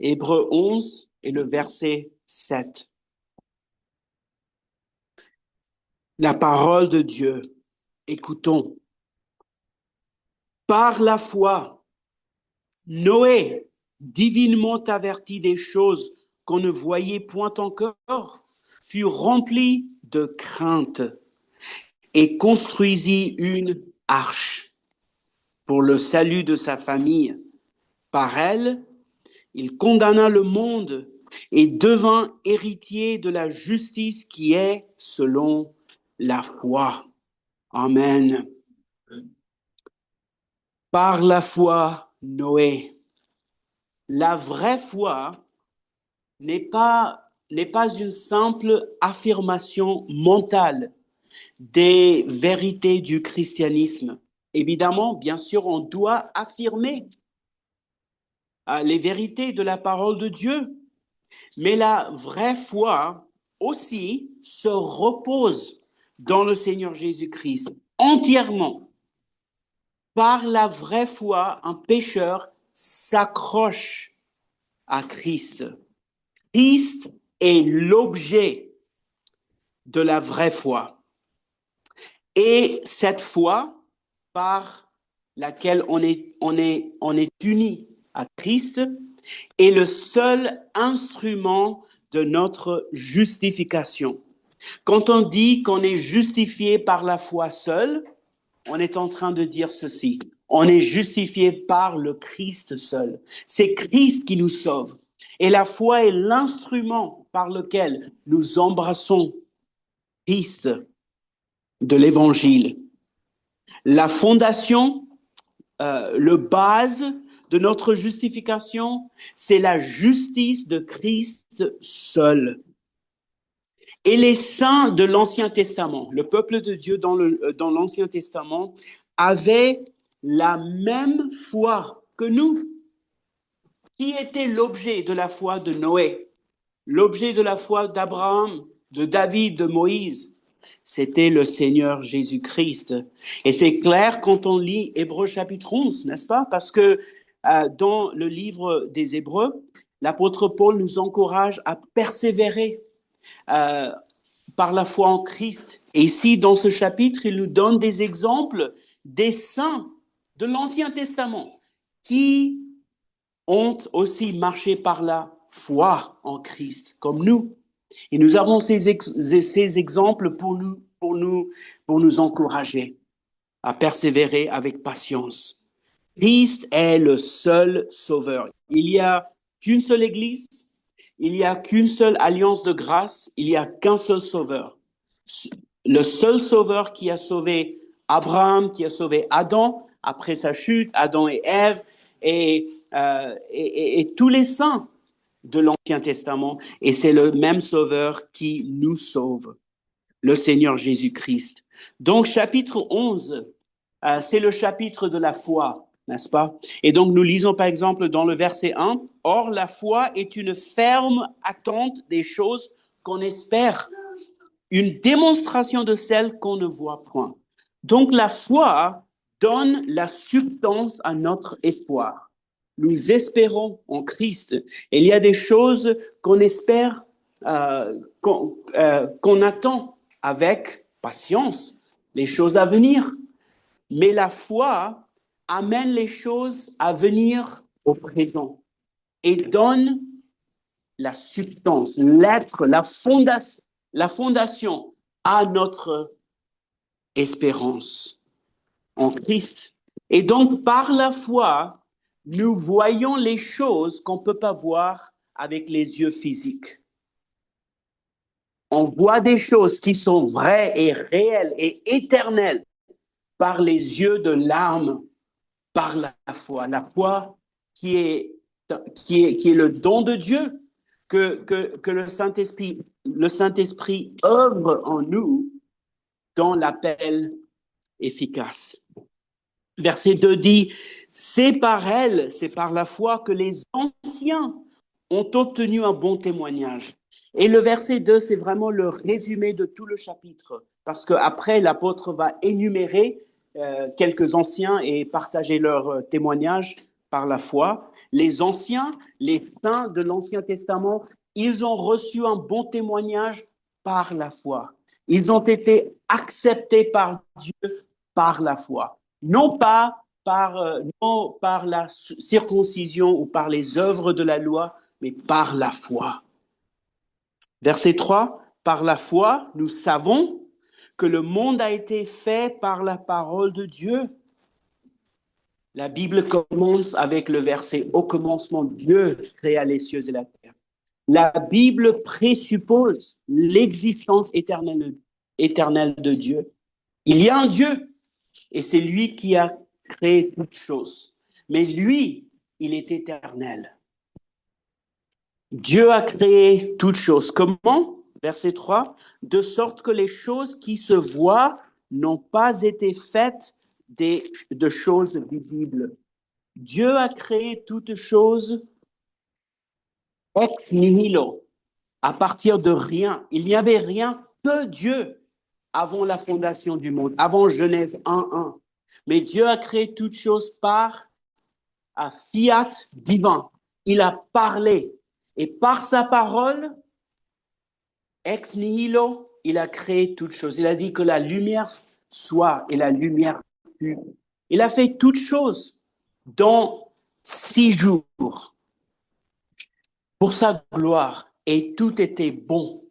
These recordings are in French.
Hébreux 11 et le verset 7. La parole de Dieu, écoutons. Par la foi, Noé, divinement averti des choses qu'on ne voyait point encore, fut rempli de crainte et construisit une arche pour le salut de sa famille. Par elle, il condamna le monde et devint héritier de la justice qui est selon la foi. Amen. Par la foi, Noé. La vraie foi n'est pas une simple affirmation mentale des vérités du christianisme. Évidemment, bien sûr, on doit affirmer les vérités de la parole de Dieu, mais la vraie foi aussi se repose dans le Seigneur Jésus-Christ entièrement. Par la vraie foi, un pécheur s'accroche à Christ. Christ est l'objet de la vraie foi. Et cette foi par laquelle on est uni à Christ est le seul instrument de notre justification. Quand on dit qu'on est justifié par la foi seule, on est en train de dire ceci. On est justifié par le Christ seul. C'est Christ qui nous sauve. Et la foi est l'instrument par lequel nous embrassons Christ de l'Évangile. La fondation, le base de notre justification, c'est la justice de Christ seul. Et les saints de l'Ancien Testament, le peuple de Dieu dans l'Ancien Testament, avaient la même foi que nous. Qui était l'objet de la foi de Noé? L'objet de la foi d'Abraham, de David, de Moïse? C'était le Seigneur Jésus-Christ. Et c'est clair quand on lit Hébreux chapitre 11, n'est-ce pas? Parce que dans le livre des Hébreux, l'apôtre Paul nous encourage à persévérer par la foi en Christ. Et ici, dans ce chapitre, il nous donne des exemples des saints de l'Ancien Testament qui ont aussi marché par la foi en Christ, comme nous. Et nous avons ces exemples pour nous encourager à persévérer avec patience. Christ est le seul sauveur. Il n'y a qu'une seule Église, il n'y a qu'une seule alliance de grâce, il n'y a qu'un seul sauveur. Le seul sauveur qui a sauvé Abraham, qui a sauvé Adam après sa chute, Adam et Ève, et tous les saints de l'Ancien Testament, et c'est le même sauveur qui nous sauve, le Seigneur Jésus-Christ. Donc, chapitre 11, c'est le chapitre de la foi, n'est-ce pas? Et donc, nous lisons par exemple dans le verset 1, « Or, la foi est une ferme attente des choses qu'on espère, une démonstration de celles qu'on ne voit point. » Donc, la foi donne la substance à notre espoir. Nous espérons en Christ. Et il y a des choses qu'on espère, qu'on attend avec patience, les choses à venir. Mais la foi amène les choses à venir au présent et donne la substance, l'être, la fondation à notre espérance en Christ. Et donc, par la foi, nous voyons les choses qu'on ne peut pas voir avec les yeux physiques. On voit des choses qui sont vraies et réelles et éternelles par les yeux de l'âme, par la foi. La foi qui est le don de Dieu, que le Saint-Esprit œuvre en nous dans l'appel efficace. Verset 2 dit, « C'est par elle, c'est par la foi que les anciens ont obtenu un bon témoignage. » Et le verset 2, c'est vraiment le résumé de tout le chapitre, parce qu'après, l'apôtre va énumérer quelques anciens et partager leur témoignage par la foi. Les anciens, les saints de l'Ancien Testament, ils ont reçu un bon témoignage par la foi. Ils ont été acceptés par Dieu par la foi. Non par la circoncision ou par les œuvres de la loi, mais par la foi. Verset 3, par la foi, nous savons que le monde a été fait par la parole de Dieu. La Bible commence avec le verset « Au commencement, Dieu créa les cieux et la terre ». La Bible présuppose l'existence éternelle de Dieu. Il y a un Dieu et c'est lui qui a créé toutes choses. Mais lui, il est éternel. Dieu a créé toutes choses. Comment? Verset 3, de sorte que les choses qui se voient n'ont pas été faites de choses visibles. Dieu a créé toutes choses ex nihilo, à partir de rien. Il n'y avait rien que Dieu avant la fondation du monde, avant Genèse 1:1. Mais Dieu a créé toutes choses par un fiat divin. Il a parlé. Et par sa parole, ex nihilo, il a créé toutes choses. Il a dit que la lumière soit et la lumière fut. Il a fait toutes choses dans 6 jours pour sa gloire et tout était bon.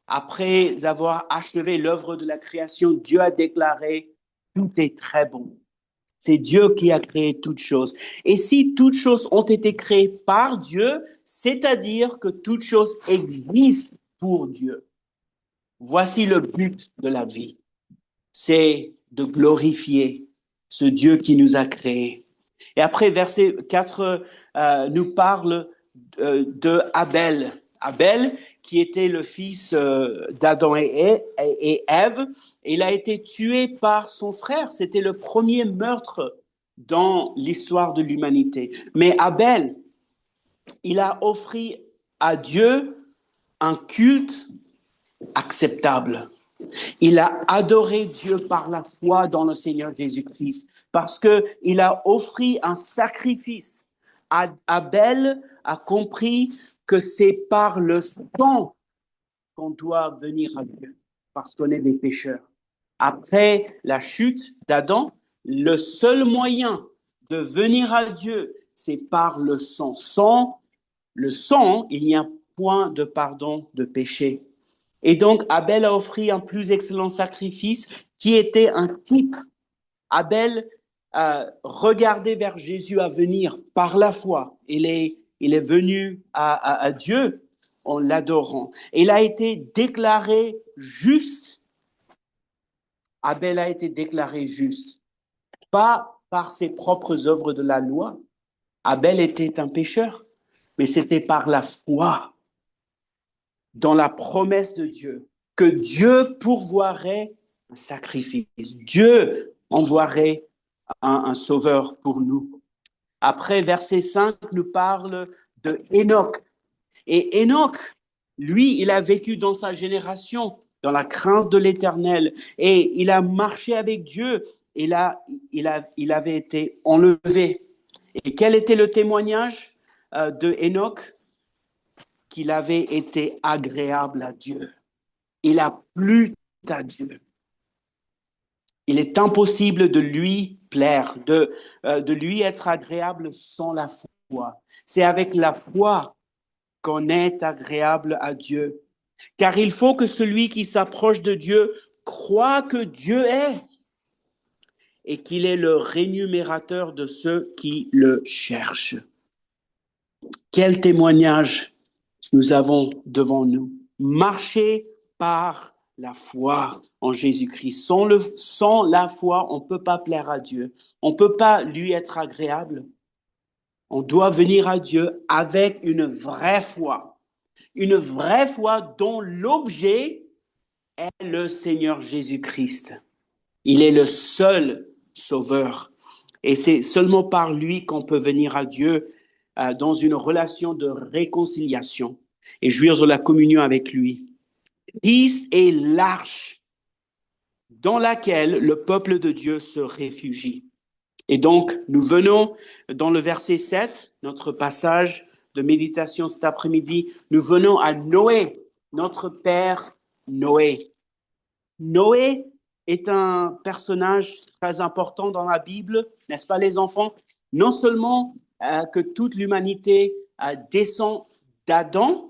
Après avoir achevé l'œuvre de la création, Dieu a déclaré tout est très bon. C'est Dieu qui a créé toutes choses. Et si toutes choses ont été créées par Dieu, c'est-à-dire que toutes choses existent pour Dieu. Voici le but de la vie. C'est de glorifier ce Dieu qui nous a créés. Et après, verset 4 nous parle de Abel. Abel, qui était le fils d'Adam et Ève, il a été tué par son frère. C'était le premier meurtre dans l'histoire de l'humanité. Mais Abel, il a offert à Dieu un culte acceptable. Il a adoré Dieu par la foi dans le Seigneur Jésus-Christ parce qu'il a offert un sacrifice. Abel a compris que c'est par le sang qu'on doit venir à Dieu parce qu'on est des pécheurs. Après la chute d'Adam, le seul moyen de venir à Dieu, c'est par le sang. Sans le sang, il n'y a point de pardon de péché. Et donc, Abel a offert un plus excellent sacrifice qui était un type. Abel regardait vers Jésus à venir par la foi. Il est venu à Dieu en l'adorant. Il a été déclaré juste. Abel a été déclaré juste, pas par ses propres œuvres de la loi. Abel était un pécheur, mais c'était par la foi dans la promesse de Dieu que Dieu pourvoirait un sacrifice. Dieu envoierait un sauveur pour nous. Après, verset 5 nous parle de Enoch. Et Enoch, lui, il a vécu dans sa génération, dans la crainte de l'Éternel, et il a marché avec Dieu, et là, il avait été enlevé. Et quel était le témoignage de Enoch? Qu'il avait été agréable à Dieu. Il a plu à Dieu. Il est impossible de lui plaire, de lui être agréable sans la foi. C'est avec la foi qu'on est agréable à Dieu. Car il faut que celui qui s'approche de Dieu croit que Dieu est et qu'il est le rémunérateur de ceux qui le cherchent. Quel témoignage nous avons devant nous. Marcher par la foi en Jésus-Christ. Sans la foi, on ne peut pas plaire à Dieu. On ne peut pas lui être agréable. On doit venir à Dieu avec une vraie foi. Une vraie foi dont l'objet est le Seigneur Jésus-Christ. Il est le seul sauveur. Et c'est seulement par lui qu'on peut venir à Dieu dans une relation de réconciliation et jouir de la communion avec lui. Christ est l'arche dans laquelle le peuple de Dieu se réfugie. Et donc, nous venons dans le verset 7, notre passage de méditation cet après-midi, nous venons à Noé, notre père Noé. Noé est un personnage très important dans la Bible, n'est-ce pas les enfants? Non seulement que toute l'humanité descend d'Adam,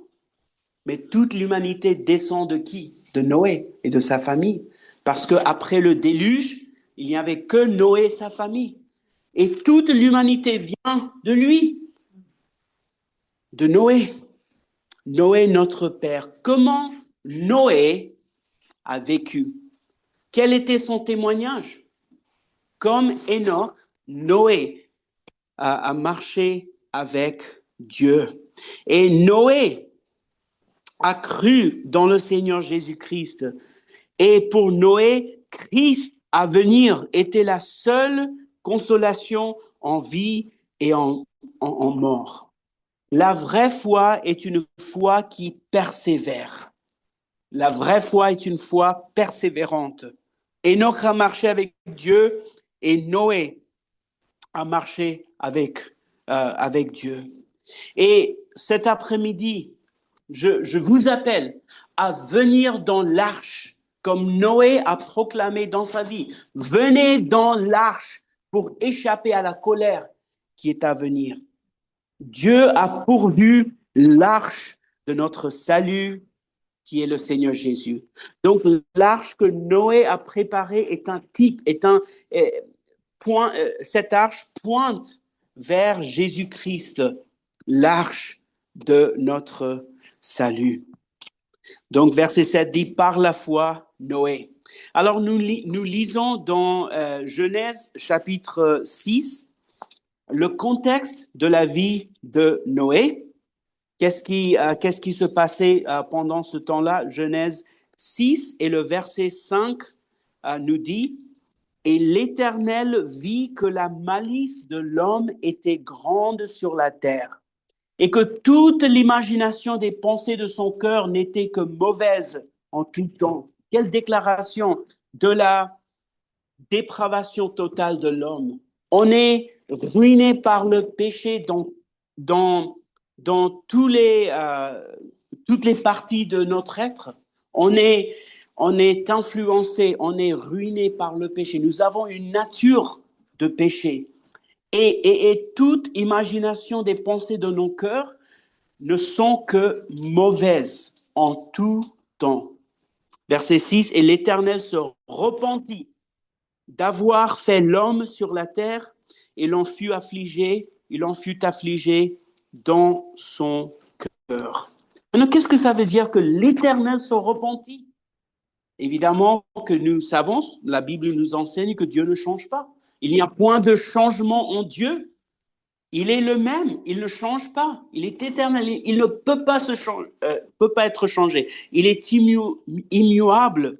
mais toute l'humanité descend de qui? De Noé et de sa famille. Parce qu'après le déluge, il n'y avait que Noé et sa famille. Et toute l'humanité vient de lui, de Noé. Noé, notre père. Comment Noé a vécu? Quel était son témoignage? Comme Enoch, Noé a marché avec Dieu. Et Noé a cru dans le Seigneur Jésus-Christ. Et pour Noé, Christ à venir était la seule consolation en vie et en mort. La vraie foi est une foi qui persévère. La vraie foi est une foi persévérante. Enoch a marché avec Dieu et Noé a marché avec Dieu. Et cet après-midi, je vous appelle à venir dans l'arche, comme Noé a proclamé dans sa vie. Venez dans l'arche pour échapper à la colère qui est à venir. Dieu a pourvu l'arche de notre salut, qui est le Seigneur Jésus. Donc, l'arche que Noé a préparée est un type, cette arche pointe vers Jésus-Christ, l'arche de notre salut. Donc, verset 7 dit, par la foi, Noé. Alors, nous lisons dans Genèse chapitre 6, le contexte de la vie de Noé. Qu'est-ce qui se passait pendant ce temps-là? Genèse 6 et le verset 5 nous dit, et l'Éternel vit que la malice de l'homme était grande sur la terre et que toute l'imagination des pensées de son cœur n'était que mauvaise en tout temps. Quelle déclaration de la dépravation totale de l'homme. On est ruiné par le péché dans toutes les parties de notre être. On est influencé, on est ruiné par le péché. Nous avons une nature de péché. Et toute imagination des pensées de nos cœurs ne sont que mauvaises en tout temps. Verset 6, et l'Éternel se repentit d'avoir fait l'homme sur la terre, et il en fut affligé dans son cœur. Maintenant, qu'est-ce que ça veut dire que l'Éternel se repentit? Évidemment que nous savons, la Bible nous enseigne que Dieu ne change pas. Il n'y a point de changement en Dieu. Il est le même, il ne change pas. Il est éternel, il ne peut pas être changé. Il est immuable.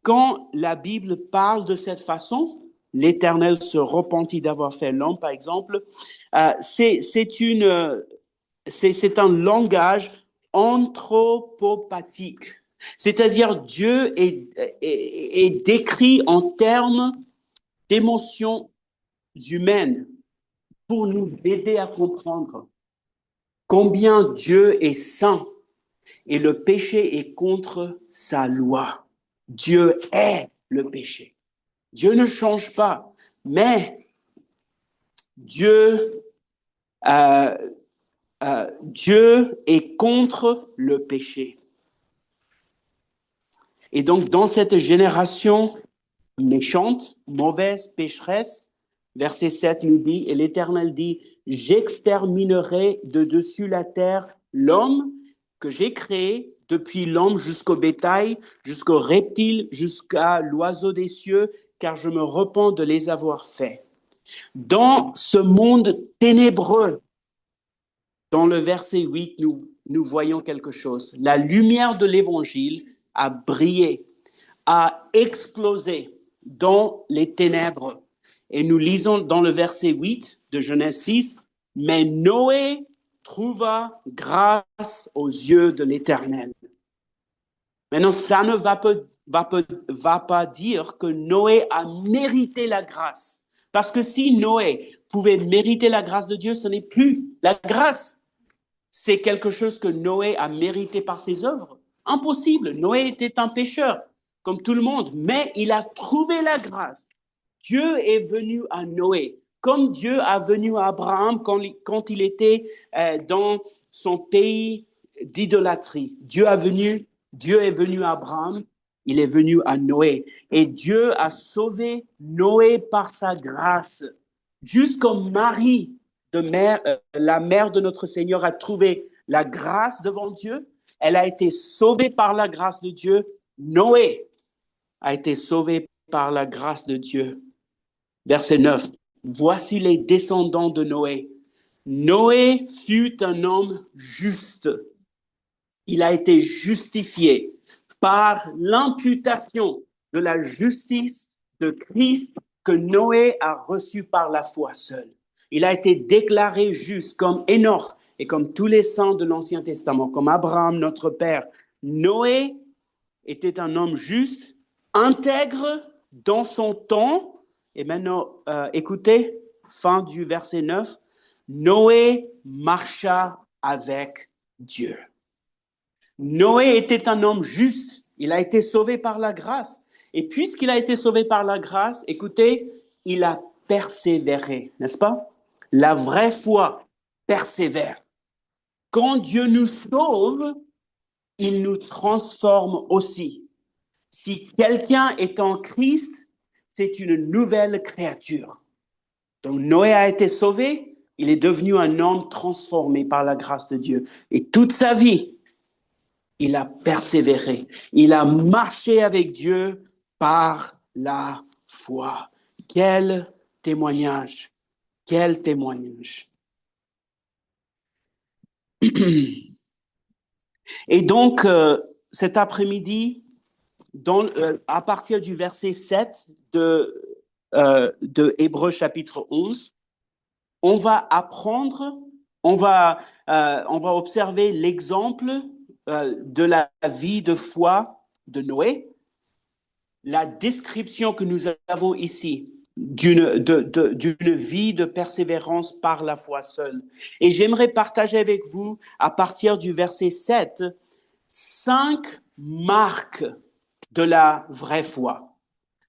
Quand la Bible parle de cette façon, l'Éternel se repentit d'avoir fait l'homme, par exemple, c'est un langage anthropopathique. C'est-à-dire Dieu est décrit en termes d'émotions humaines pour nous aider à comprendre combien Dieu est saint et le péché est contre sa loi. Dieu est le péché. Dieu ne change pas, mais Dieu est contre le péché. Et donc, dans cette génération méchante, mauvaise, pécheresse, verset 7 nous dit, et l'Éternel dit, j'exterminerai de dessus la terre l'homme que j'ai créé, depuis l'homme jusqu'au bétail, jusqu'au reptile, jusqu'à l'oiseau des cieux, car je me repens de les avoir faits. Dans ce monde ténébreux, dans le verset 8, nous voyons quelque chose. La lumière de l'Évangile a brillé, a explosé dans les ténèbres. Et nous lisons dans le verset 8 de Genèse 6, « Mais Noé trouva grâce aux yeux de l'Éternel. » Maintenant, ça ne va pas dire que Noé a mérité la grâce. Parce que si Noé pouvait mériter la grâce de Dieu, ce n'est plus la grâce. C'est quelque chose que Noé a mérité par ses œuvres. Impossible. Noé était un pécheur, comme tout le monde, mais il a trouvé la grâce. Dieu est venu à Noé, comme Dieu a venu à Abraham quand il était dans son pays d'idolâtrie. Dieu est venu à Abraham, il est venu à Noé. Et Dieu a sauvé Noé par sa grâce. Juste comme Marie, la mère de notre Seigneur, a trouvé la grâce devant Dieu, elle a été sauvée par la grâce de Dieu. Noé a été sauvé par la grâce de Dieu. Verset 9. Voici les descendants de Noé. Noé fut un homme juste. Il a été justifié par l'imputation de la justice de Christ que Noé a reçue par la foi seule. Il a été déclaré juste comme Enoch et comme tous les saints de l'Ancien Testament, comme Abraham, notre père. Noé était un homme juste, intègre dans son temps. Et maintenant, écoutez, fin du verset 9. Noé marcha avec Dieu. Noé était un homme juste. Il a été sauvé par la grâce. Et puisqu'il a été sauvé par la grâce, écoutez, il a persévéré, n'est-ce pas? La vraie foi persévère. Quand Dieu nous sauve, il nous transforme aussi. Si quelqu'un est en Christ, c'est une nouvelle créature. Donc Noé a été sauvé, il est devenu un homme transformé par la grâce de Dieu. Et toute sa vie, il a persévéré. Il a marché avec Dieu par la foi. Quel témoignage! Quel témoignage! Et donc, cet après-midi, à partir du verset 7 de Hébreux chapitre 11, on va apprendre, on va observer l'exemple de la vie de foi de Noé, la description que nous avons ici d'une vie de persévérance par la foi seule. Et j'aimerais partager avec vous, à partir du verset 7, 5 marques de la vraie foi.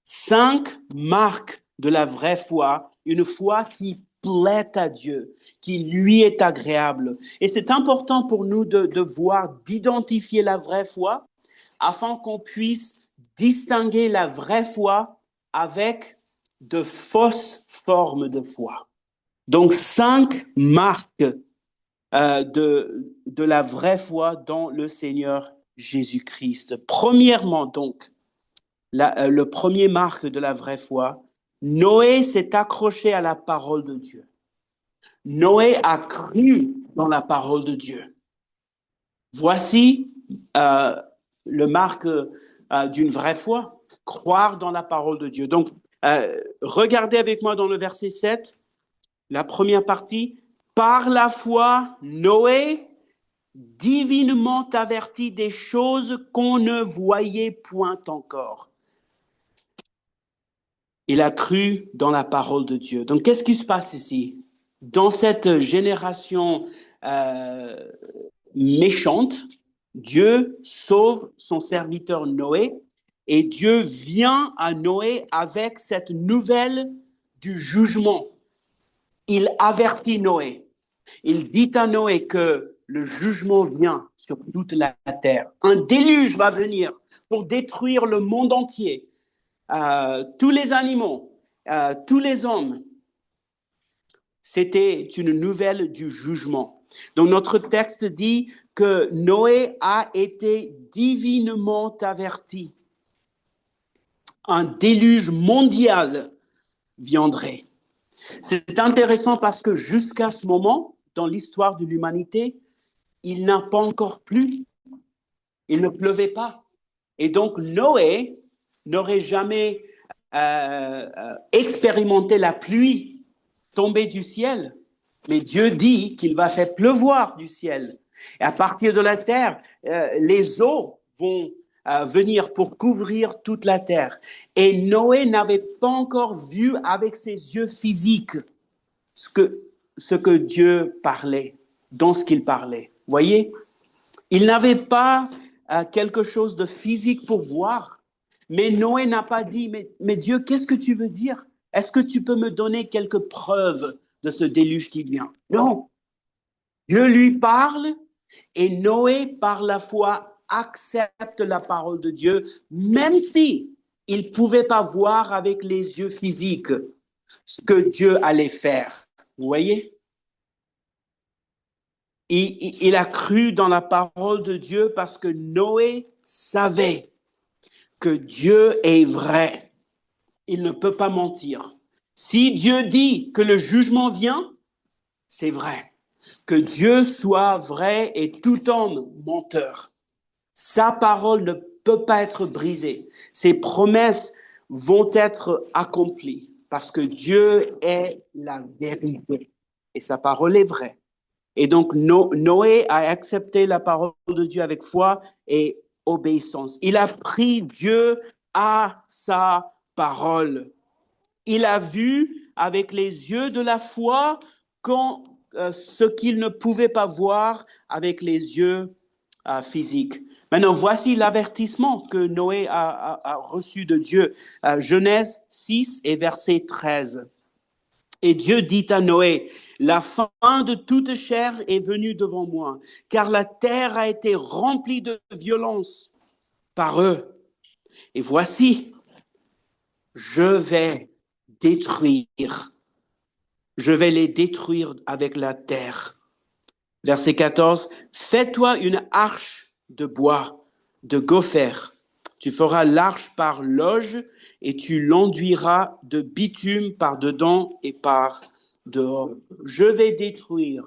5 marques de la vraie foi, une foi qui plaît à Dieu, qui lui est agréable. Et c'est important pour nous de voir, d'identifier la vraie foi afin qu'on puisse distinguer la vraie foi avec de fausses formes de foi. Donc, 5 marques de la vraie foi dans le Seigneur Jésus-Christ. Premièrement, donc, le premier marque de la vraie foi, Noé s'est accroché à la parole de Dieu. Noé a cru dans la parole de Dieu. Voici le marque d'une vraie foi, croire dans la parole de Dieu. Donc, regardez avec moi dans le verset 7, la première partie. Par la foi, Noé, divinement averti des choses qu'on ne voyait point encore. Il a cru dans la parole de Dieu. Donc, qu'est-ce qui se passe ici? Dans cette génération méchante, Dieu sauve son serviteur Noé et Dieu vient à Noé avec cette nouvelle du jugement. Il avertit Noé. Il dit à Noé que le jugement vient sur toute la terre. Un déluge va venir pour détruire le monde entier. Tous les animaux, tous les hommes. C'était une nouvelle du jugement. Donc notre texte dit que Noé a été divinement averti. Un déluge mondial viendrait. C'est intéressant parce que jusqu'à ce moment, dans l'histoire de l'humanité, il n'a pas encore plu. Il ne pleuvait pas. Et donc Noé n'aurait jamais expérimenté la pluie tomber du ciel. Mais Dieu dit qu'il va faire pleuvoir du ciel. Et à partir de la terre, les eaux vont venir pour couvrir toute la terre. Et Noé n'avait pas encore vu avec ses yeux physiques ce que Dieu parlait, dans ce qu'il parlait. Voyez, il n'avait pas quelque chose de physique pour voir, mais Noé n'a pas dit, mais Dieu, qu'est-ce que tu veux dire? Est-ce que tu peux me donner quelques preuves de ce déluge qui vient? Non. Dieu lui parle et Noé, par la foi, accepte la parole de Dieu, même si il ne pouvait pas voir avec les yeux physiques ce que Dieu allait faire. Vous voyez? Il a cru dans la parole de Dieu parce que Noé savait que Dieu est vrai. Il ne peut pas mentir. Si Dieu dit que le jugement vient, c'est vrai. Que Dieu soit vrai et tout homme menteur. Sa parole ne peut pas être brisée. Ses promesses vont être accomplies parce que Dieu est la vérité et sa parole est vraie. Et donc Noé a accepté la parole de Dieu avec foi et obéissance. Il a pris Dieu à sa parole. Il a vu avec les yeux de la foi ce qu'il ne pouvait pas voir avec les yeux physiques. Maintenant, voici l'avertissement que Noé a reçu de Dieu. Genèse 6 et verset 13. Et Dieu dit à Noé, la fin de toute chair est venue devant moi, car la terre a été remplie de violence par eux. Et voici, je vais les détruire avec la terre. Verset 14, fais-toi une arche de bois, de gopher. Tu feras l'arche par loge et tu l'enduiras de bitume par dedans et par dehors. Je vais détruire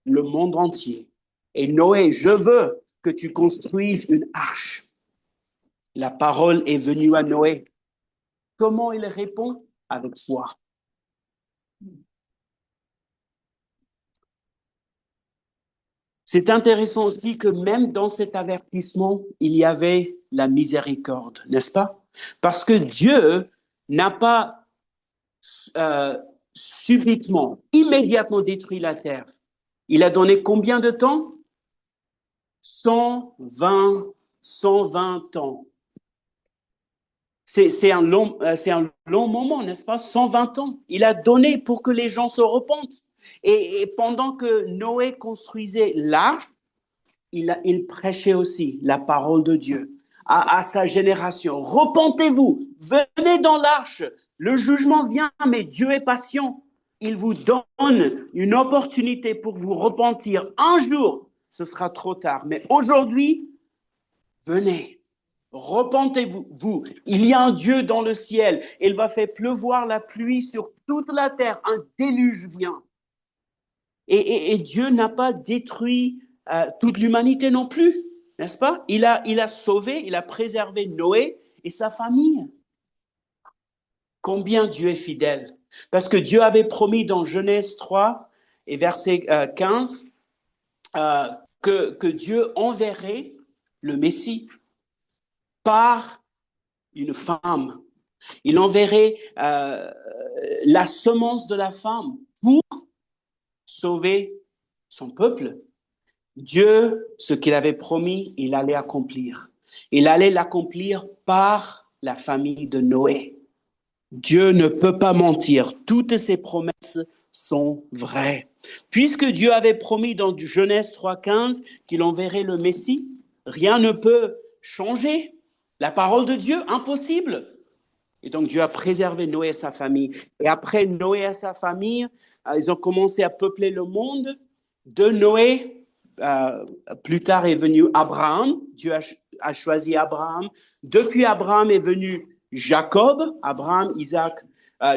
le monde entier. Et Noé, je veux que tu construises une arche. La parole est venue à Noé. Comment il répond? Avec foi. C'est intéressant aussi que même dans cet avertissement, il y avait la miséricorde, n'est-ce pas? Parce que Dieu n'a pas euh, subitement, immédiatement détruit la terre. Il a donné combien de temps? 120, 120 ans. C'est un long moment, n'est-ce pas? 120 ans. Il a donné pour que les gens se repentent. Et pendant que Noé construisait l'arche, il prêchait aussi la parole de Dieu à sa génération. Repentez-vous, venez dans l'arche. Le jugement vient, mais Dieu est patient. Il vous donne une opportunité pour vous repentir. Un jour, ce sera trop tard. Mais aujourd'hui, venez. Repentez-vous. Il y a un Dieu dans le ciel. Il va faire pleuvoir la pluie sur toute la terre. Un déluge vient. Et Dieu n'a pas détruit toute l'humanité non plus, n'est-ce pas? Il a sauvé, il a préservé Noé et sa famille. Combien Dieu est fidèle. Parce que Dieu avait promis dans Genèse 3 et verset 15 que Dieu enverrait le Messie par une femme. Il enverrait la semence de la femme pour sauver son peuple. Dieu, ce qu'il avait promis, il allait accomplir. Il allait l'accomplir par la famille de Noé. Dieu ne peut pas mentir. Toutes ses promesses sont vraies. Puisque Dieu avait promis dans Genèse 3,15 qu'il enverrait le Messie, rien ne peut changer. La parole de Dieu, impossible. Et donc Dieu a préservé Noé et sa famille. Et après Noé et sa famille, ils ont commencé à peupler le monde. De Noé, plus tard est venu Abraham. Dieu a choisi Abraham. Depuis Abraham est venu Jacob, Abraham, Isaac,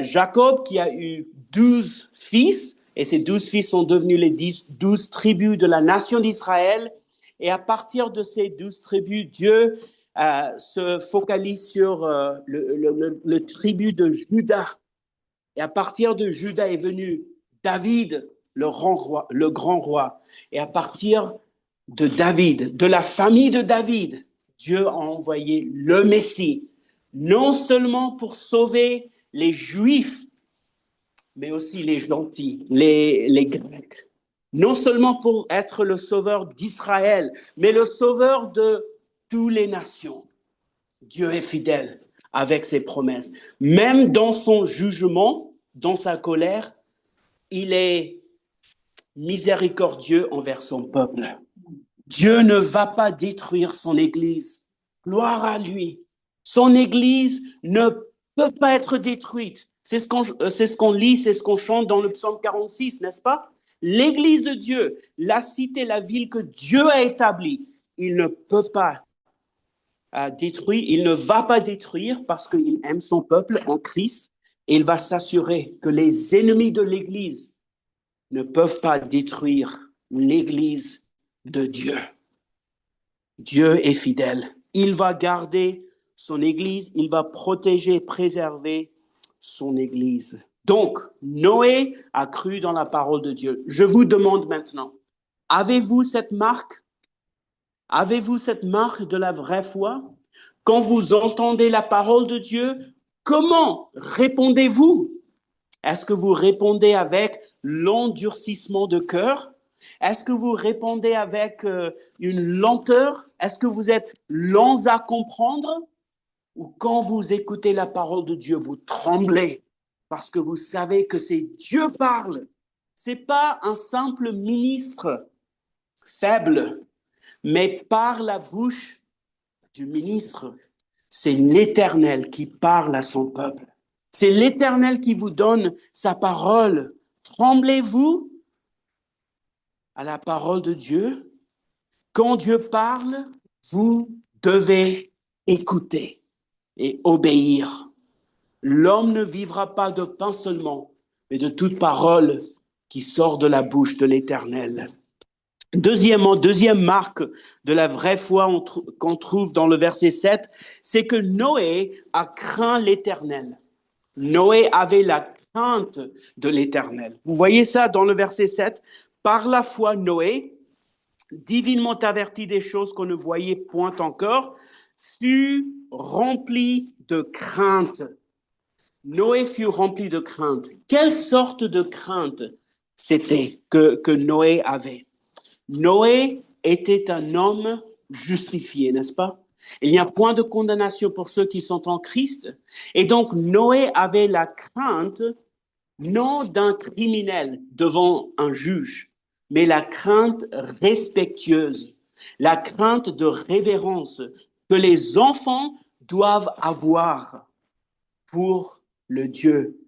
Jacob qui a eu 12 fils. Et ces 12 fils sont devenus les 12 tribus de la nation d'Israël. Et à partir de ces 12 tribus, Dieu se focalise sur le tribu de Juda. Et à partir de Juda est venu David, le grand roi. Et à partir de David, de la famille de David, Dieu a envoyé le Messie, non seulement pour sauver les Juifs, mais aussi les gentils, les Grecs. Non seulement pour être le sauveur d'Israël, mais le sauveur de toutes les nations. Dieu est fidèle avec ses promesses. Même dans son jugement, dans sa colère, il est miséricordieux envers son peuple. Dieu ne va pas détruire son Église. Gloire à lui. Son Église ne peut pas être détruite. C'est ce qu'on lit, c'est ce qu'on chante dans le psaume 46, n'est-ce pas? L'Église de Dieu, la cité, la ville que Dieu a établie, il ne peut pas détruire, il ne va pas détruire parce qu'il aime son peuple en Christ et il va s'assurer que les ennemis de l'Église ne peuvent pas détruire l'Église de Dieu. Dieu est fidèle. Il va garder son Église, il va protéger, préserver son Église. Donc, Noé a cru dans la parole de Dieu. Je vous demande maintenant, avez-vous cette marque? Avez-vous cette marque de la vraie foi? Quand vous entendez la parole de Dieu, comment répondez-vous? Est-ce que vous répondez avec l'endurcissement de cœur? Est-ce que vous répondez avec une lenteur? Est-ce que vous êtes lents à comprendre? Ou quand vous écoutez la parole de Dieu, vous tremblez parce que vous savez que c'est Dieu parle. Ce n'est pas un simple ministre faible, mais par la bouche du ministre, c'est l'Éternel qui parle à son peuple. C'est l'Éternel qui vous donne sa parole. Tremblez-vous à la parole de Dieu. Quand Dieu parle, vous devez écouter et obéir. L'homme ne vivra pas de pain seulement, mais de toute parole qui sort de la bouche de l'Éternel. Deuxièmement, deuxième marque de la vraie foi qu'on trouve dans le verset 7, c'est que Noé a craint l'Éternel. Noé avait la crainte de l'Éternel. Vous voyez ça dans le verset 7. Par la foi, Noé, divinement averti des choses qu'on ne voyait point encore, fut rempli de crainte. Noé fut rempli de crainte. Quelle sorte de crainte c'était que Noé avait? Noé était un homme justifié, n'est-ce pas? Il n'y a point de condamnation pour ceux qui sont en Christ. Et donc, Noé avait la crainte, non d'un criminel devant un juge, mais la crainte respectueuse, la crainte de révérence que les enfants doivent avoir pour le Dieu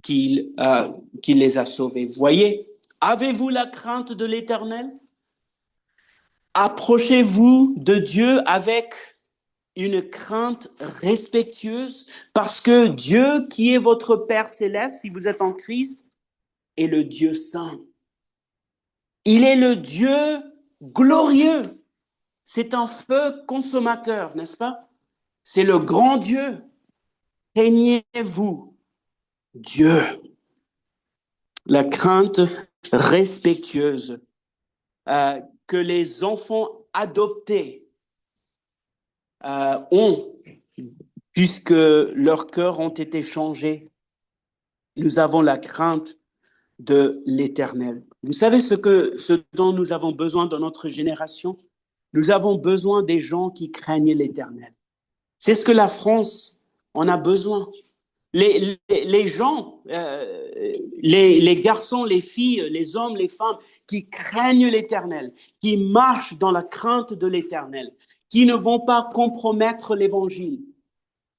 qui les a sauvés. Voyez, avez-vous la crainte de l'Éternel? Approchez-vous de Dieu avec une crainte respectueuse parce que Dieu, qui est votre Père céleste, si vous êtes en Christ, est le Dieu saint. Il est le Dieu glorieux. C'est un feu consommateur, n'est-ce pas? C'est le grand Dieu. Craignez-vous Dieu. La crainte respectueuse que les enfants adoptés ont, puisque leurs cœurs ont été changés. Nous avons la crainte de l'Éternel. Vous savez ce dont nous avons besoin dans notre génération? Nous avons besoin des gens qui craignent l'Éternel. C'est ce que la France en a besoin. Les gens, les garçons, les filles, les hommes, les femmes qui craignent l'Éternel, qui marchent dans la crainte de l'Éternel, qui ne vont pas compromettre l'Évangile,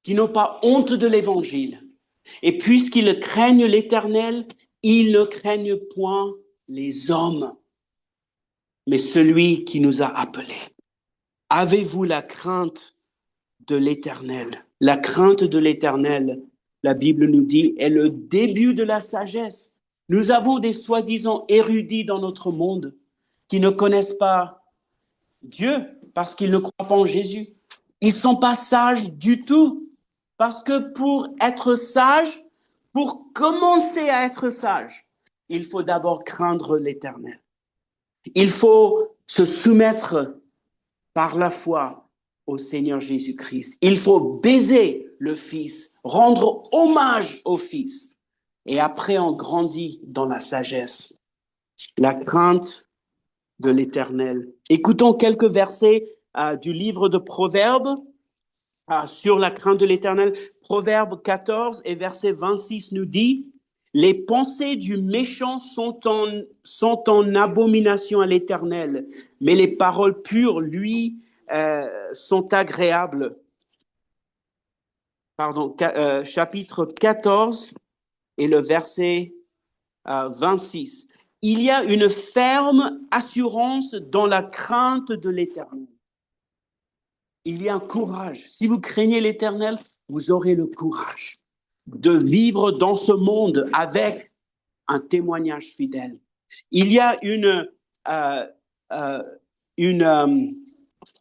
qui n'ont pas honte de l'Évangile. Et puisqu'ils craignent l'Éternel, ils ne craignent point les hommes, mais celui qui nous a appelés. Avez-vous la crainte de l'Éternel? La crainte de l'Éternel, la Bible nous dit, est le début de la sagesse. Nous avons des soi-disant érudits dans notre monde qui ne connaissent pas Dieu parce qu'ils ne croient pas en Jésus. Ils ne sont pas sages du tout parce que pour être sage, pour commencer à être sage, il faut d'abord craindre l'Éternel. Il faut se soumettre par la foi au Seigneur Jésus-Christ. Il faut baiser le Fils, rendre hommage au Fils. Et après, on grandit dans la sagesse, la crainte de l'Éternel. Écoutons quelques versets du livre de Proverbes sur la crainte de l'Éternel. Proverbe 14 et verset 26 nous dit: les pensées du méchant sont en abomination à l'Éternel, mais les paroles pures, lui, sont agréables. Pardon, chapitre 14 et le verset 26. Il y a une ferme assurance dans la crainte de l'Éternel. Il y a un courage. Si vous craignez l'Éternel, vous aurez le courage de vivre dans ce monde avec un témoignage fidèle. Il y a une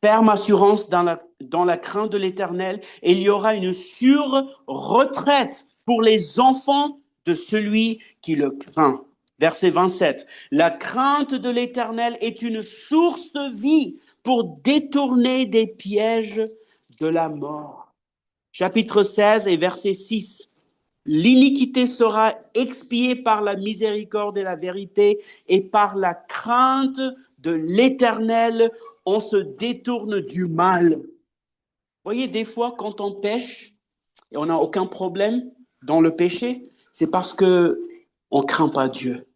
ferme assurance dans la crainte de l'Éternel, et il y aura une sûre retraite pour les enfants de celui qui le craint. Verset 27. La crainte de l'Éternel est une source de vie pour détourner des pièges de la mort. Chapitre 16 et verset 6. L'iniquité sera expiée par la miséricorde et la vérité, et par la crainte de l'Éternel, on se détourne du mal. Vous voyez, des fois, quand on pêche et on n'a aucun problème dans le péché, c'est parce qu'on ne craint pas Dieu.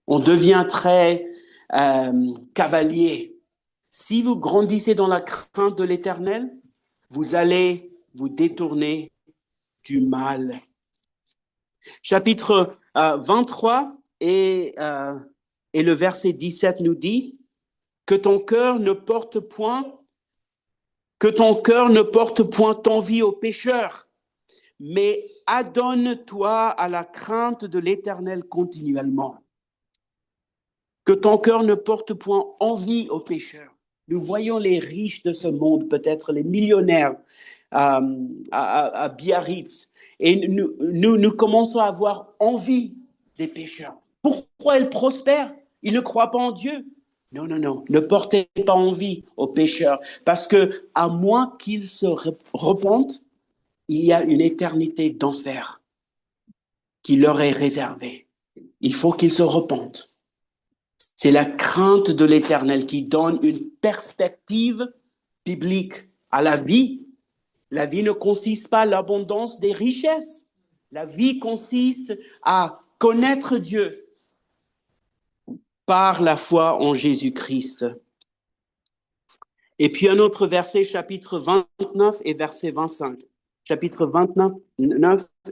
On devient très cavalier. Si vous grandissez dans la crainte de l'Éternel, vous allez vous détourner du mal. Chapitre 23 et le verset 17 nous dit que ton cœur ne porte point envie aux pécheurs, mais adonne-toi à la crainte de l'Éternel continuellement. Que ton cœur ne porte point envie aux pécheurs. Nous voyons les riches de ce monde, peut-être les millionnaires à Biarritz, et nous commençons à avoir envie des pécheurs. Pourquoi ils prospèrent? Ils ne croient pas en Dieu. Non, ne portez pas envie aux pécheurs, parce que à moins qu'ils se repentent, il y a une éternité d'enfer qui leur est réservée. Il faut qu'ils se repentent. C'est la crainte de l'Éternel qui donne une perspective biblique à la vie. La vie ne consiste pas à l'abondance des richesses. La vie consiste à connaître Dieu par la foi en Jésus-Christ. Et puis un autre verset, chapitre 29 et verset 25. Chapitre 29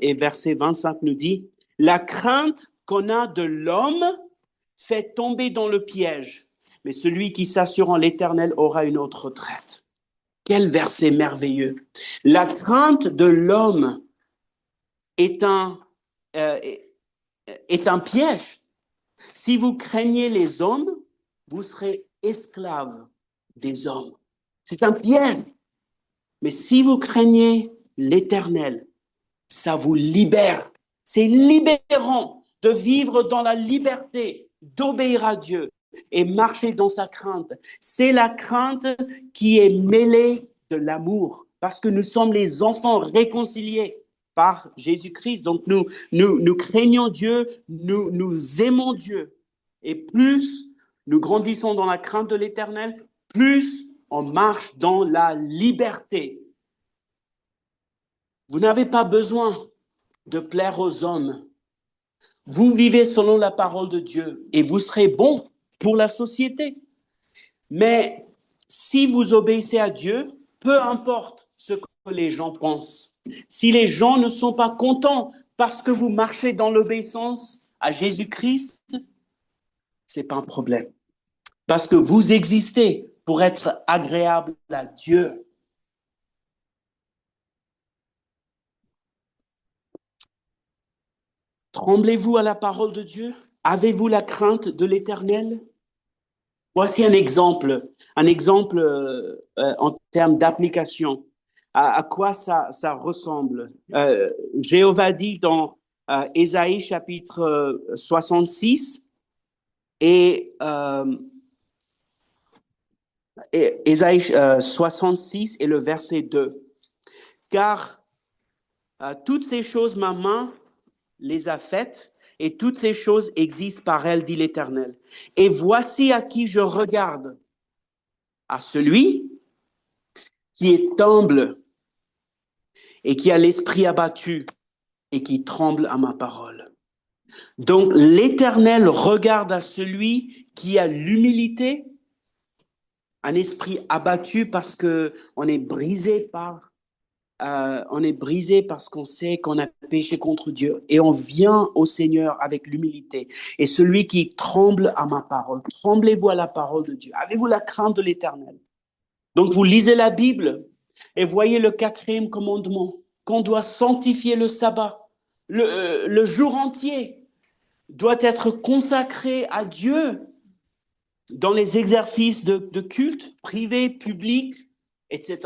et verset 25 nous dit: la crainte qu'on a de l'homme fait tomber dans le piège, mais celui qui s'assure en l'Éternel aura une autre retraite. Quel verset merveilleux! La crainte de l'homme est un piège. Si vous craignez les hommes, vous serez esclaves des hommes. C'est un piège. Mais si vous craignez l'Éternel, ça vous libère. C'est libérant de vivre dans la liberté, d'obéir à Dieu et marcher dans sa crainte. C'est la crainte qui est mêlée de l'amour, parce que nous sommes les enfants réconciliés par Jésus-Christ. Donc nous craignons Dieu, nous aimons Dieu. Et plus nous grandissons dans la crainte de l'Éternel, plus on marche dans la liberté. Vous n'avez pas besoin de plaire aux hommes. Vous vivez selon la parole de Dieu et vous serez bon pour la société. Mais si vous obéissez à Dieu, peu importe ce que les gens pensent. Si les gens ne sont pas contents parce que vous marchez dans l'obéissance à Jésus-Christ, ce n'est pas un problème. Parce que vous existez pour être agréable à Dieu. Tremblez-vous à la parole de Dieu? Avez-vous la crainte de l'Éternel? Voici un exemple en termes d'application. À quoi ça ressemble? Jéhovah dit dans Ésaïe chapitre 66 et Ésaïe 66 et le verset 2. Car toutes ces choses, ma main les a faites, et toutes ces choses existent par elle, dit l'Éternel. Et voici à qui je regarde, à celui qui est humble et qui a l'esprit abattu et qui tremble à ma parole. Donc l'Éternel regarde à celui qui a l'humilité, un esprit abattu parce qu'on est brisé parce qu'on sait qu'on a péché contre Dieu et on vient au Seigneur avec l'humilité. Et celui qui tremble à ma parole, tremblez-vous à la parole de Dieu. Avez-vous la crainte de l'Éternel? Donc vous lisez la Bible et voyez le 4e commandement, qu'on doit sanctifier le sabbat. Le jour entier doit être consacré à Dieu dans les exercices de culte, privé, public, etc.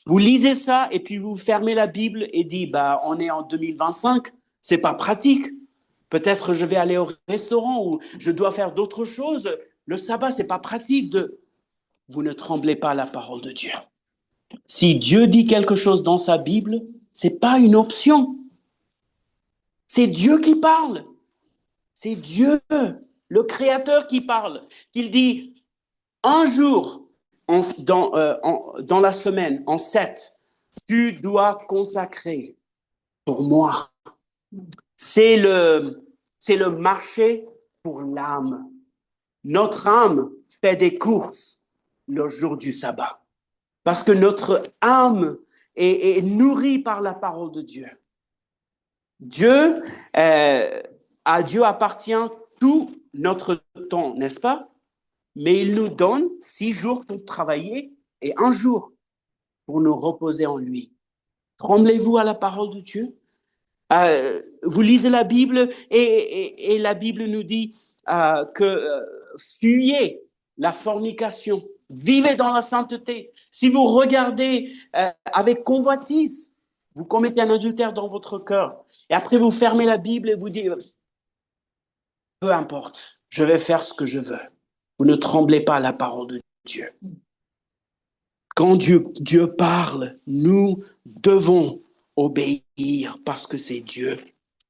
Vous lisez ça et puis vous fermez la Bible et dites, on est en 2025, c'est pas pratique. Peut-être je vais aller au restaurant ou je dois faire d'autres choses. Le sabbat, c'est pas pratique. Vous ne tremblez pas à la parole de Dieu. Si Dieu dit quelque chose dans sa Bible, c'est pas une option. C'est Dieu qui parle. C'est Dieu, le Créateur qui parle. Il dit, un jour dans la semaine, en 7, tu dois consacrer pour moi. C'est le marché pour l'âme. Notre âme fait des courses le jour du sabbat. Parce que notre âme est nourrie par la parole de Dieu. À Dieu appartient tout notre temps, n'est-ce pas? Mais il nous donne 6 jours pour travailler et 1 jour pour nous reposer en lui. Tremblez-vous à la parole de Dieu? Vous lisez la Bible et la Bible nous dit que fuyez la fornication, vivez dans la sainteté. Si vous regardez avec convoitise, vous commettez un adultère dans votre cœur. Et après, vous fermez la Bible et vous dites, peu importe, je vais faire ce que je veux. Vous ne tremblez pas à la parole de Dieu. Quand Dieu parle, nous devons obéir parce que c'est Dieu.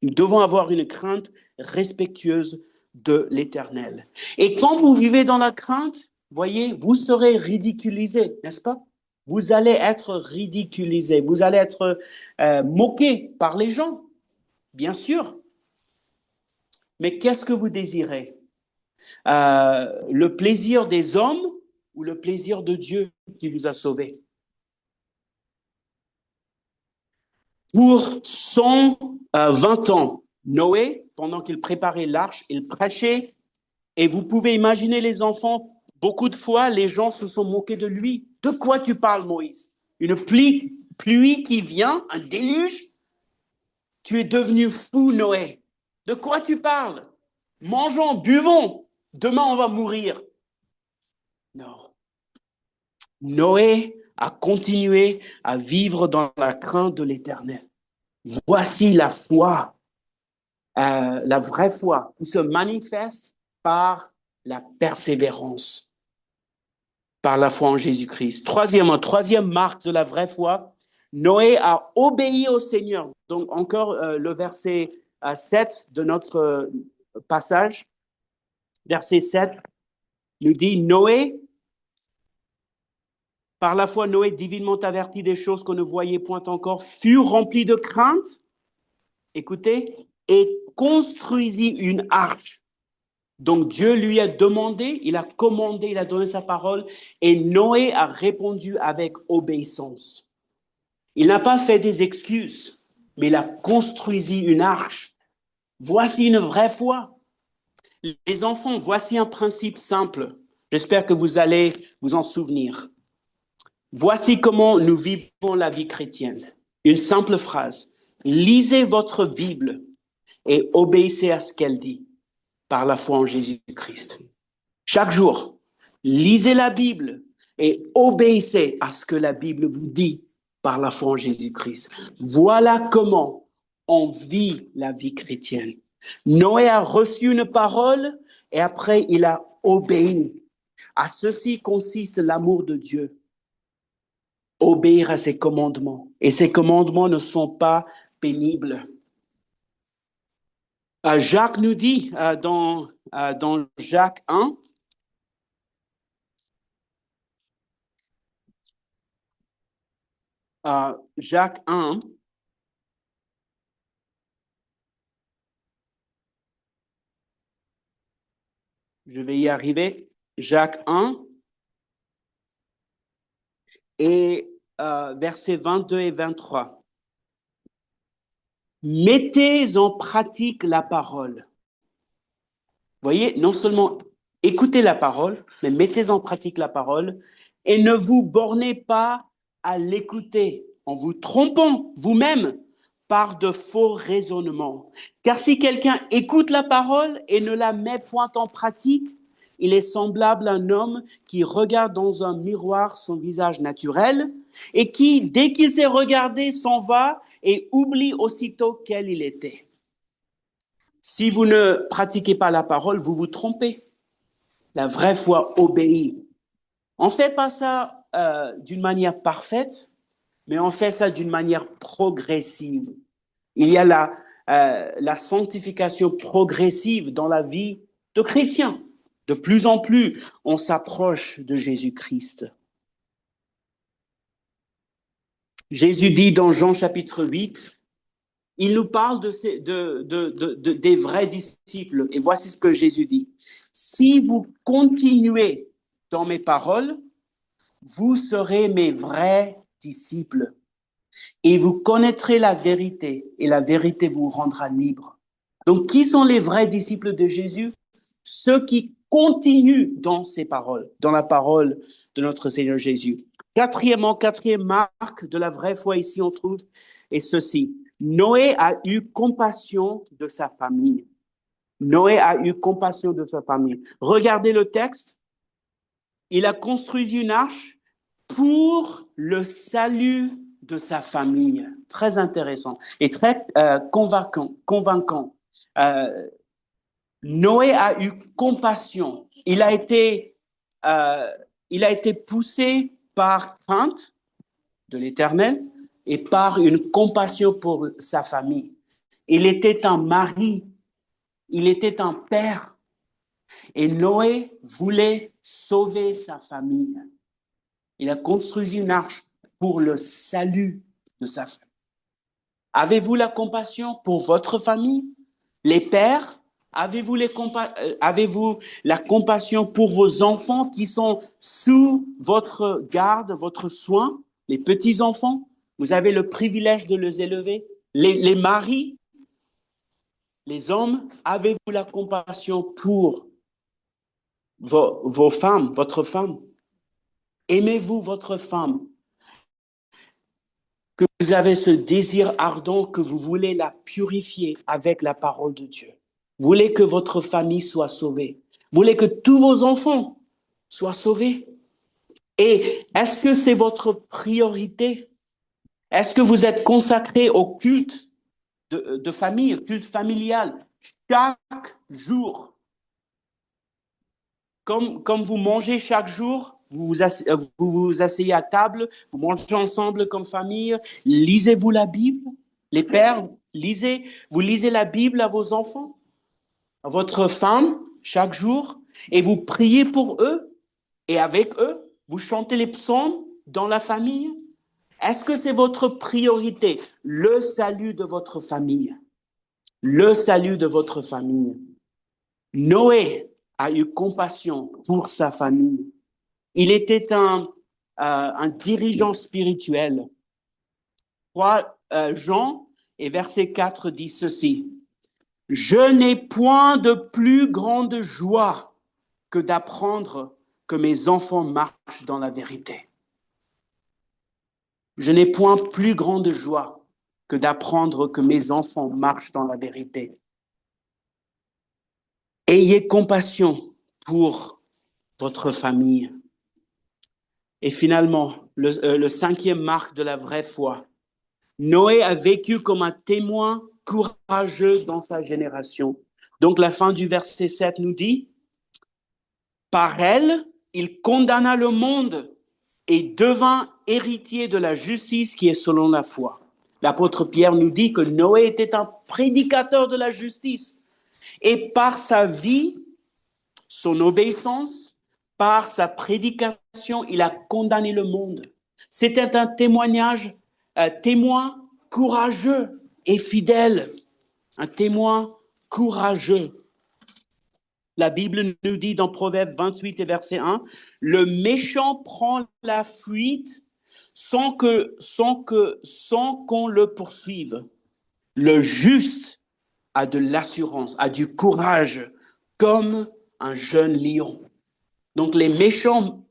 Nous devons avoir une crainte respectueuse de l'Éternel. Et quand vous vivez dans la crainte, voyez, vous serez ridiculisé, n'est-ce pas? Vous allez être ridiculisé, vous allez être moqué par les gens, bien sûr. Mais qu'est-ce que vous désirez? Le plaisir des hommes ou le plaisir de Dieu qui vous a sauvé? Pour 120 ans, Noé, pendant qu'il préparait l'arche, il prêchait, et vous pouvez imaginer les enfants, beaucoup de fois, les gens se sont moqués de lui. De quoi tu parles, Moïse? Une pluie qui vient, un déluge? Tu es devenu fou, Noé. De quoi tu parles? Mangeons, buvons, demain on va mourir. Non. Noé a continué à vivre dans la crainte de l'Éternel. Voici la foi, la vraie foi, qui se manifeste par la persévérance, par la foi en Jésus-Christ. Troisième marque de la vraie foi, Noé a obéi au Seigneur. Donc encore le verset 7 de notre passage, verset 7, nous dit Noé, par la foi, Noé, divinement averti des choses qu'on ne voyait point encore, fut rempli de crainte, écoutez, et construisit une arche. Donc Dieu lui a demandé, il a commandé, il a donné sa parole, et Noé a répondu avec obéissance. Il n'a pas fait des excuses, mais il a construit une arche. Voici une vraie foi. Les enfants, voici un principe simple. J'espère que vous allez vous en souvenir. Voici comment nous vivons la vie chrétienne. Une simple phrase. Lisez votre Bible et obéissez à ce qu'elle dit par la foi en Jésus-Christ. Chaque jour, lisez la Bible et obéissez à ce que la Bible vous dit par la foi en Jésus-Christ. Voilà comment on vit la vie chrétienne. Noé a reçu une parole et après il a obéi. À ceci consiste l'amour de Dieu, obéir à ses commandements. Et ses commandements ne sont pas pénibles. Jacques nous dit dans Jacques 1, Jacques 1, je vais y arriver, Jacques 1 et versets 22 et 23. Mettez en pratique la parole. Voyez, non seulement écoutez la parole, mais mettez en pratique la parole et ne vous bornez pas à l'écouter en vous trompant vous-même par de faux raisonnements. Car si quelqu'un écoute la parole et ne la met point en pratique, il est semblable à un homme qui regarde dans un miroir son visage naturel et qui, dès qu'il s'est regardé, s'en va et oublie aussitôt quel il était. Si vous ne pratiquez pas la parole, vous vous trompez. La vraie foi obéit. On ne fait pas ça d'une manière parfaite, mais on fait ça d'une manière progressive. Il y a la sanctification progressive dans la vie de chrétien. De plus en plus, on s'approche de Jésus-Christ. Jésus dit dans Jean chapitre 8, il nous parle des vrais disciples. Et voici ce que Jésus dit. Si vous continuez dans mes paroles, vous serez mes vrais disciples. Et vous connaîtrez la vérité, et la vérité vous rendra libre. Donc, qui sont les vrais disciples de Jésus? Ceux qui continuent dans ses paroles, dans la parole de notre Seigneur Jésus. Quatrième marque de la vraie foi ici, on trouve, est ceci. Noé a eu compassion de sa famille. Noé a eu compassion de sa famille. Regardez le texte. Il a construit une arche pour le salut de sa famille. Très intéressant et très convaincant. Noé a eu compassion. Il a été poussé par crainte de l'Éternel et par une compassion pour sa famille. Il était un mari, il était un père. Et Noé voulait sauver sa famille. Il a construit une arche pour le salut de sa famille. Avez-vous la compassion pour votre famille? Les pères, avez-vous la compassion pour vos enfants qui sont sous votre garde, votre soin? Les petits-enfants, vous avez le privilège de les élever. Les maris, les hommes, avez-vous la compassion pour vos femmes, votre femme? Aimez-vous votre femme? Que vous avez ce désir ardent que vous voulez la purifier avec la parole de Dieu. Vous voulez que votre famille soit sauvée. Vous voulez que tous vos enfants soient sauvés. Et est-ce que c'est votre priorité? Est-ce que vous êtes consacré au culte de famille, au culte familial, chaque jour? Comme vous mangez chaque jour, vous vous asseyez à table, vous mangez ensemble comme famille, lisez-vous la Bible? Les pères, vous lisez la Bible à vos enfants, à votre femme chaque jour, et vous priez pour eux, et avec eux, vous chantez les psaumes dans la famille? Est-ce que c'est votre priorité, le salut de votre famille? Le salut de votre famille. Noé a eu compassion pour sa famille. Il était un dirigeant spirituel. 3 Jean et verset 4 dit ceci. Je n'ai point de plus grande joie que d'apprendre que mes enfants marchent dans la vérité. Je n'ai point plus grande joie que d'apprendre que mes enfants marchent dans la vérité. Ayez compassion pour votre famille. Et finalement, le cinquième marque de la vraie foi. Noé a vécu comme un témoin courageux dans sa génération. Donc la fin du verset 7 nous dit, par elle, il condamna le monde et devint héritier de la justice qui est selon la foi. L'apôtre Pierre nous dit que Noé était un prédicateur de la justice. Et par sa vie, son obéissance, par sa prédication, il a condamné le monde. C'était un témoin courageux et fidèle. Un témoin courageux. La Bible nous dit dans Proverbe 28 et verset 1, « Le méchant prend la fuite sans qu'on le poursuive. Le juste a de l'assurance, a du courage, comme un jeune lion. » Donc les méchants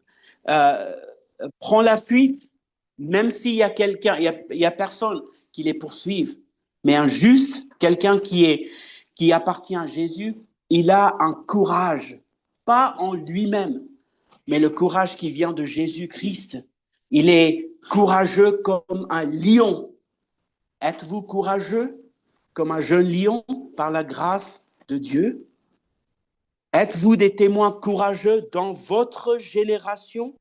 prennent la fuite, même s'il y a quelqu'un, il y a personne qui les poursuive. Mais un juste, quelqu'un qui appartient à Jésus, il a un courage, pas en lui-même, mais le courage qui vient de Jésus-Christ. Il est courageux comme un lion. Êtes-vous courageux comme un jeune lion par la grâce de Dieu? Êtes-vous des témoins courageux dans votre génération?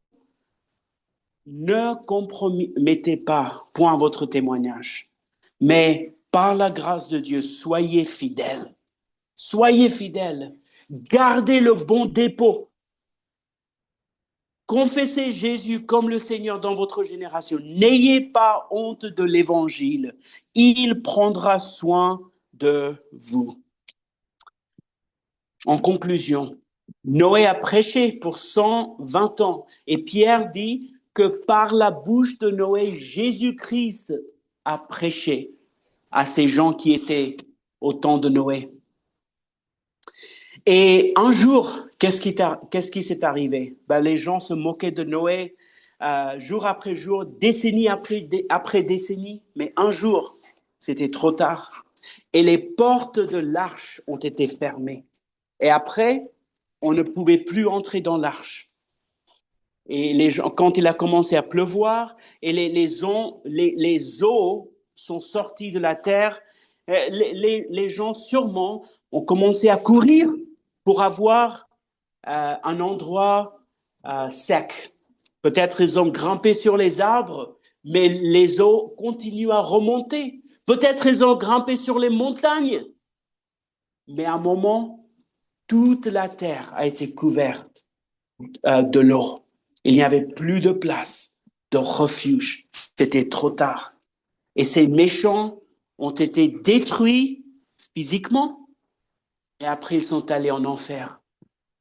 Ne compromettez pas point votre témoignage, mais par la grâce de Dieu, soyez fidèles. Soyez fidèles. Gardez le bon dépôt. Confessez Jésus comme le Seigneur dans votre génération. N'ayez pas honte de l'Évangile. Il prendra soin de vous. En conclusion, Noé a prêché pour 120 ans et Pierre dit que par la bouche de Noé, Jésus-Christ a prêché à ces gens qui étaient au temps de Noé. Et un jour, qu'est-ce qui s'est arrivé? Les gens se moquaient de Noé jour après jour, décennie après décennie, mais un jour, c'était trop tard. Et les portes de l'arche ont été fermées. Et après, on ne pouvait plus entrer dans l'arche. Et les gens, quand il a commencé à pleuvoir, et les eaux sont sorties de la terre, les gens sûrement ont commencé à courir pour avoir un endroit sec. Peut-être ils ont grimpé sur les arbres, mais les eaux continuent à remonter. Peut-être ils ont grimpé sur les montagnes, mais à un moment, toute la terre a été couverte de l'eau. Il n'y avait plus de place, de refuge. C'était trop tard. Et ces méchants ont été détruits physiquement et après ils sont allés en enfer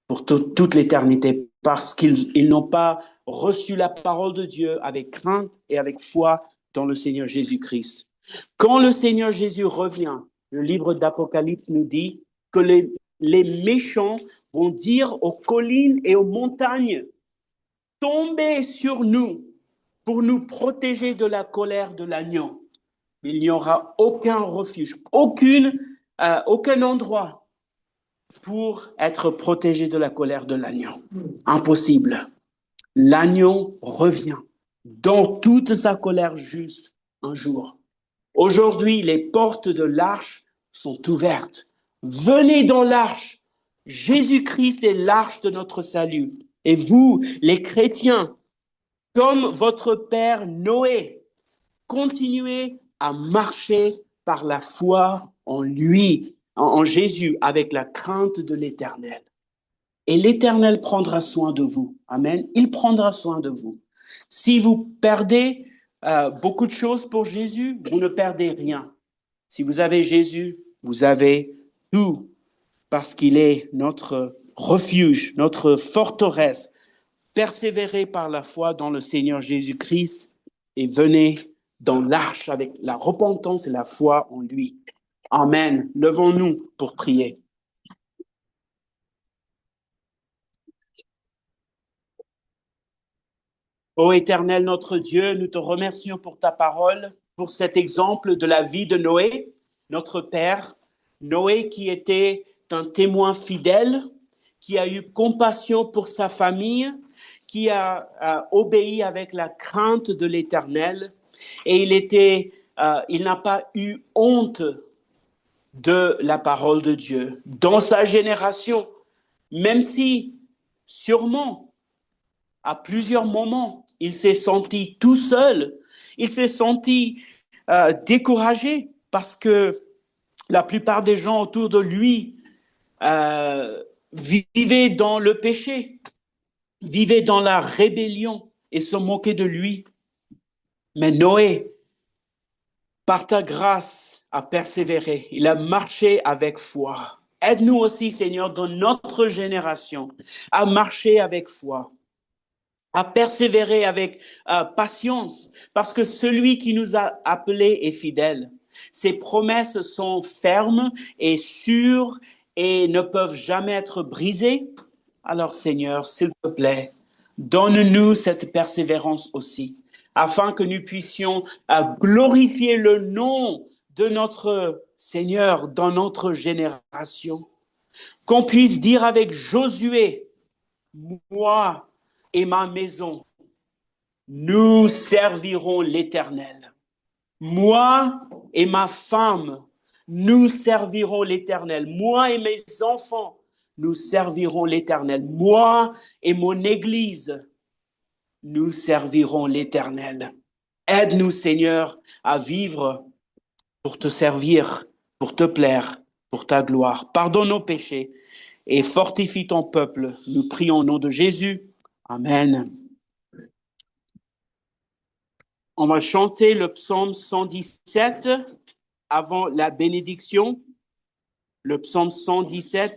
pour toute l'éternité parce qu'ils n'ont pas reçu la parole de Dieu avec crainte et avec foi dans le Seigneur Jésus-Christ. Quand le Seigneur Jésus revient, le livre d'Apocalypse nous dit que les méchants vont dire aux collines et aux montagnes, tombez sur nous pour nous protéger de la colère de l'agneau. Il n'y aura aucun refuge, aucun endroit pour être protégé de la colère de l'agneau. Impossible. L'agneau revient dans toute sa colère juste un jour. Aujourd'hui, les portes de l'arche sont ouvertes. Venez dans l'arche. Jésus-Christ est l'arche de notre salut. Et vous, les chrétiens, comme votre père Noé, continuez à marcher par la foi en lui, en Jésus, avec la crainte de l'Éternel. Et l'Éternel prendra soin de vous. Amen. Il prendra soin de vous. Si vous perdez beaucoup de choses pour Jésus, vous ne perdez rien. Si vous avez Jésus, vous avez tout, parce qu'il est notre refuge, notre forteresse. Persévérez par la foi dans le Seigneur Jésus-Christ et venez dans l'arche avec la repentance et la foi en lui. Amen. Levons-nous pour prier. Ô Éternel, notre Dieu, nous te remercions pour ta parole, pour cet exemple de la vie de Noé, notre Père. Noé qui était un témoin fidèle, qui a eu compassion pour sa famille, qui a obéi avec la crainte de l'Éternel. Et il n'a pas eu honte de la parole de Dieu dans sa génération, même si sûrement À plusieurs moments, il s'est senti tout seul. Il s'est senti découragé parce que la plupart des gens autour de lui vivaient dans le péché, vivaient dans la rébellion et se moquaient de lui. Mais Noé, par ta grâce, a persévéré. Il a marché avec foi. Aide-nous aussi, Seigneur, dans notre génération, à marcher avec foi, à persévérer avec patience, parce que celui qui nous a appelés est fidèle. Ses promesses sont fermes et sûres et ne peuvent jamais être brisées. Alors, Seigneur, s'il te plaît, donne-nous cette persévérance aussi, afin que nous puissions glorifier le nom de notre Seigneur dans notre génération. Qu'on puisse dire avec Josué, moi et ma maison, nous servirons l'Éternel. Moi et ma femme, nous servirons l'Éternel. Moi et mes enfants, nous servirons l'Éternel. Moi et mon Église, nous servirons l'Éternel. Aide-nous, Seigneur, à vivre pour te servir, pour te plaire, pour ta gloire. Pardonne nos péchés et fortifie ton peuple. Nous prions au nom de Jésus. Amen. On va chanter le psaume 117 avant la bénédiction. Le psaume 117.